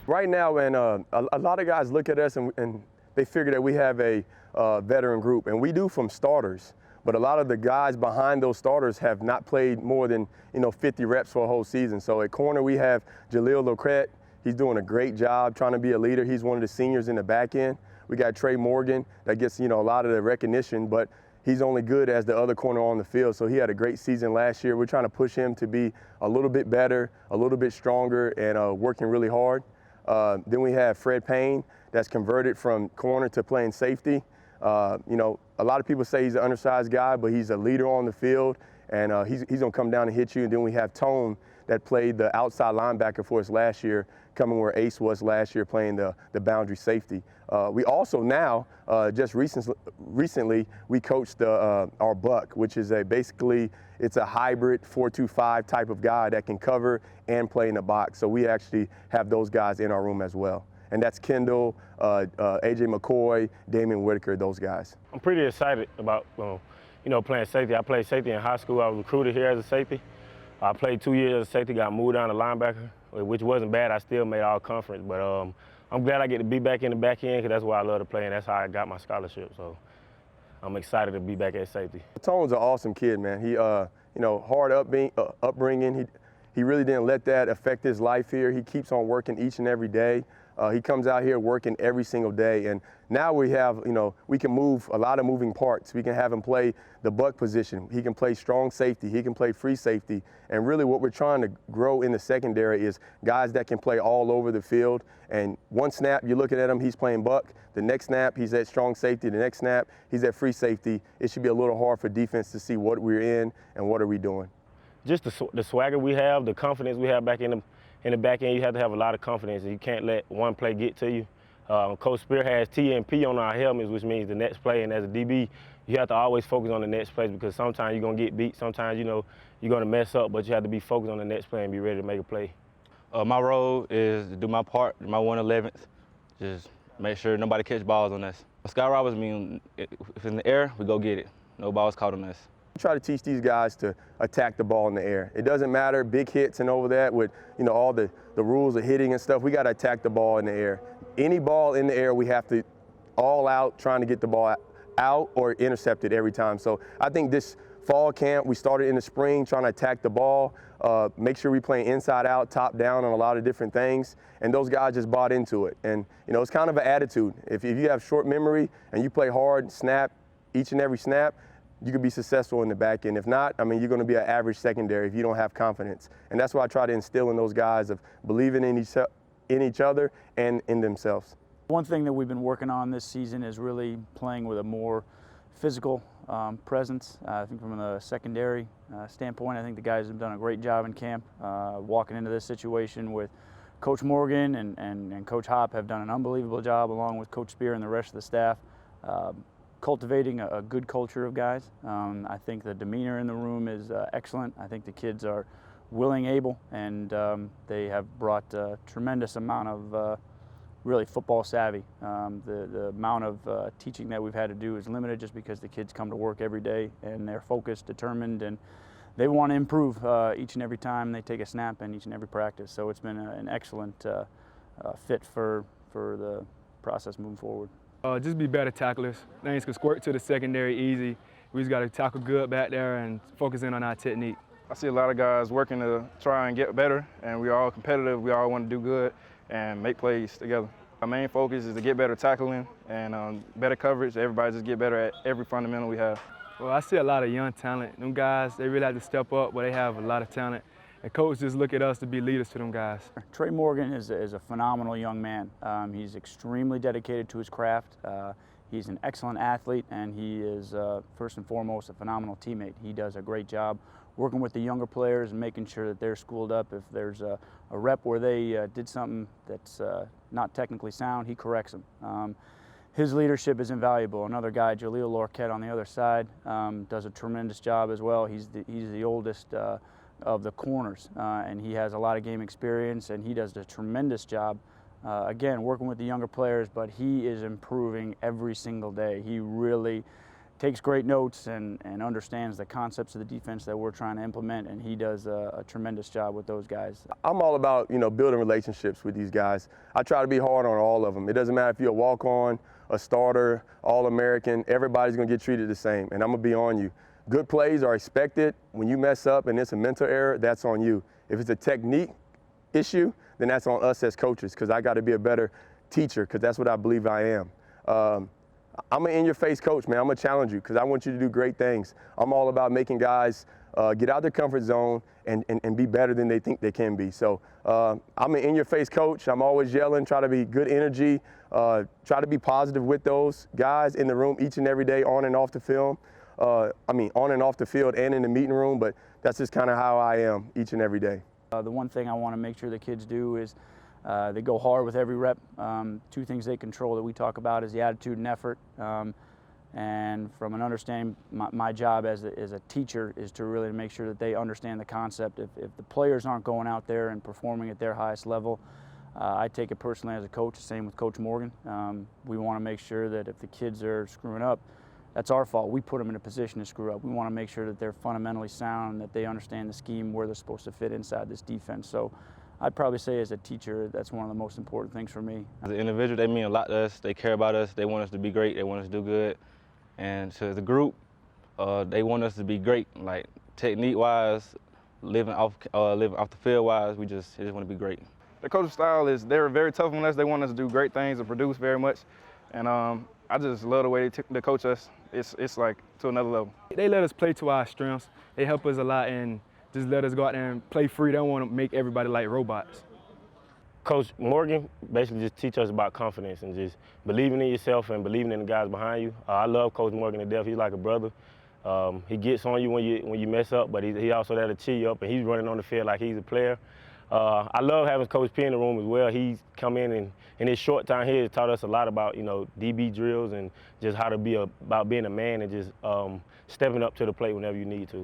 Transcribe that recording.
Right now, and a lot of guys look at us and they figure that we have a veteran group, and we do from starters. But a lot of the guys behind those starters have not played more than 50 reps for a whole season. So at corner we have Jaleel Locrette. He's doing a great job trying to be a leader. He's one of the seniors in the back end. We got Trey Morgan that gets a lot of the recognition, but he's only good as the other corner on the field. So he had a great season last year. We're trying to push him to be a little bit better, a little bit stronger, and working really hard. Then we have Fred Payne that's converted from corner to playing safety. A lot of people say he's an undersized guy, but he's a leader on the field, and he's going to come down and hit you. And then we have Tone that played the outside linebacker for us last year, coming where Ace was last year playing the boundary safety. We also now, just recently, we coached our Buck, which is basically it's a hybrid 4-2-5 type of guy that can cover and play in the box. So we actually have those guys in our room as well. And that's Kendall, A.J. McCoy, Damian Whitaker, those guys. I'm pretty excited about playing safety. I played safety in high school. I was recruited here as a safety. I played 2 years as a safety, got moved down to linebacker, which wasn't bad. I still made all conference, but I'm glad I get to be back in the back end because that's where I love to play, and that's how I got my scholarship. So I'm excited to be back at safety. Tone's an awesome kid, man. He, hard upbringing. He really didn't let that affect his life here. He keeps on working each and every day. He comes out here working every single day, and now we have, we can move a lot of moving parts. We can have him play the buck position. He can play strong safety. He can play free safety. And really what we're trying to grow in the secondary is guys that can play all over the field. And one snap, you're looking at him, he's playing buck. The next snap, he's at strong safety. The next snap, he's at free safety. It should be a little hard for defense to see what we're in and what are we doing. Just the swagger we have, the confidence we have back in the back end, you have to have a lot of confidence. You can't let one play get to you. Coach Spear has TMP on our helmets, which means the next play, and as a DB, you have to always focus on the next play because sometimes you're going to get beat, sometimes you're going to mess up, but you have to be focused on the next play and be ready to make a play. My role is to do my part, my 1/11th, just make sure nobody catch balls on us. Sky Robbers mean if it's in the air, we go get it. No balls caught on us. We try to teach these guys to attack the ball in the air. It doesn't matter, big hits and over that with all the rules of hitting and stuff. We got to attack the ball in the air. Any ball in the air, we have to all out trying to get the ball out or intercept it every time. So I think this fall camp, we started in the spring trying to attack the ball, make sure we play inside out, top down on a lot of different things, and those guys just bought into it. And it's kind of an attitude. If you have short memory and you play hard, snap each and every snap, you could be successful in the back end. If not, you're going to be an average secondary if you don't have confidence. And that's what I try to instill in those guys of believing in each other and in themselves. One thing that we've been working on this season is really playing with a more physical presence. I think from the secondary standpoint, I think the guys have done a great job in camp walking into this situation with Coach Morgan and Coach Hop have done an unbelievable job along with Coach Spear and the rest of the staff. Cultivating a good culture of guys. I think the demeanor in the room is excellent. I think the kids are willing, able, and they have brought a tremendous amount of really football savvy. The amount of teaching that we've had to do is limited just because the kids come to work every day and they're focused, determined, and they want to improve each and every time they take a snap and each and every practice. So it's been an excellent fit for the process moving forward. Just be better tacklers. Things can squirt to the secondary easy. We just got to tackle good back there and focus in on our technique. I see a lot of guys working to try and get better, and we're all competitive. We all want to do good and make plays together. Our main focus is to get better tackling and better coverage. Everybody just get better at every fundamental we have. Well, I see a lot of young talent. Them guys, they really have to step up, but they have a lot of talent. And coach just look at us to be leaders to them guys. Trey Morgan is a phenomenal young man. He's extremely dedicated to his craft. He's an excellent athlete, and he is, first and foremost, a phenomenal teammate. He does a great job working with the younger players and making sure that they're schooled up. If there's a rep where they did something that's not technically sound, he corrects them. His leadership is invaluable. Another guy, Jaleel Locrette, on the other side, does a tremendous job as well. He's the oldest of the corners, and he has a lot of game experience, and he does a tremendous job, again, working with the younger players, but he is improving every single day. He really takes great notes and understands the concepts of the defense that we're trying to implement, and he does a tremendous job with those guys. I'm all about, building relationships with these guys. I try to be hard on all of them. It doesn't matter if you're a walk-on, a starter, All-American, everybody's going to get treated the same, and I'm going to be on you. Good plays are expected. When you mess up and it's a mental error, that's on you. If it's a technique issue, then that's on us as coaches, because I got to be a better teacher, because that's what I believe I am. I'm an in-your-face coach, man. I'm going to challenge you because I want you to do great things. I'm all about making guys get out their comfort zone and be better than they think they can be. So I'm an in-your-face coach. I'm always yelling, try to be good energy, try to be positive with those guys in the room each and every day, on and off the field. On and off the field and in the meeting room, but that's just kind of how I am each and every day. The one thing I want to make sure the kids do is they go hard with every rep. Two things they control that we talk about is the attitude and effort. And from an understanding, my job as a teacher is to really make sure that they understand the concept. If the players aren't going out there and performing at their highest level, I take it personally as a coach, same with Coach Morgan. We want to make sure that if the kids are screwing up, that's our fault. We put them in a position to screw up. We want to make sure that they're fundamentally sound, that they understand the scheme, where they're supposed to fit inside this defense. So I'd probably say as a teacher, that's one of the most important things for me. As an individual, they mean a lot to us. They care about us. They want us to be great. They want us to do good. And to the group, they want us to be great, like technique-wise, living off the field-wise. They just want to be great. The coaching style is they're very tough on us. They want us to do great things and produce very much. And I just love the way they coach us. It's like to another level. They let us play to our strengths. They help us a lot and just let us go out there and play free. They don't want to make everybody like robots. Coach Morgan basically just teach us about confidence and just believing in yourself and believing in the guys behind you. I love Coach Morgan to death. He's like a brother. He gets on you when you mess up, but he also there to cheer you up, and he's running on the field like he's a player. I love having Coach P in the room as well. He's come in his short time here, taught us a lot about DB drills and just how to be about being a man and just stepping up to the plate whenever you need to.